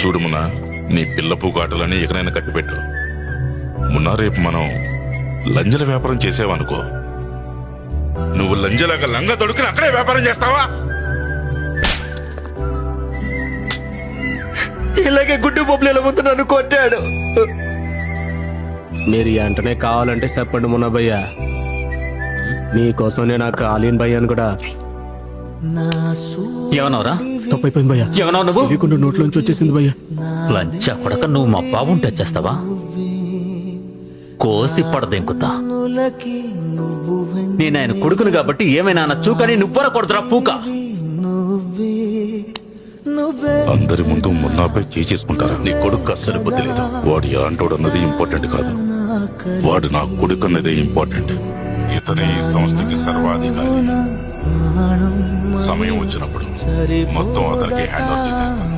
చూడు మున్నా, నీ పిల్ల పూకాటలని ఎకనైనా కట్టిపెట్టు. మున్నా, రేపు మనం లంజల వ్యాపారం చేసావనుకో, నువ్వు లంజలాగా లంగా దొడుకుని అక్కడే వ్యాపారం చేస్తావా? ఇలాగే గుడ్డు బొబ్బుల ముందు నన్ను కొట్టాడు. మీరు వెంటనే కావాలంటే చెప్పండి మున్నా భయ్య, మీకోసం నేను కాలీన్ భయ్య అని కూడా. ఏమన్నావురా? తప్పైపోయింది భయ్య, ఏమన్నావు నువ్వు? తెలియకుండా నోట్లోంచి వచ్చేసింది భయ్య. లంచా కొడక, నువ్వు మా బాబుని టచ్ చేస్తావా? కోసి పడదెంకుతా. నేను ఆయన కొడుకును కాబట్టి ఏమైనా అనొచ్చు, కానీ నువ్వర కొడుతురా పూక. అందరి ముందు మున్నాపై చేసుకుంటారా? నీ కొడుకు అస్సలు బుద్ధి లేదు. వాడు ఎలాంటోడు అన్నది ఇంపార్టెంట్ కాదు, వాడు నా కొడుకు అన్నదే ఇంపార్టెంట్. ఇతనే ఈ సంస్థకి సర్వాధికారి. సమయం వచ్చినప్పుడు మొత్తం అతనికి హ్యాండ్ ఓవర్ చేసేస్తాను.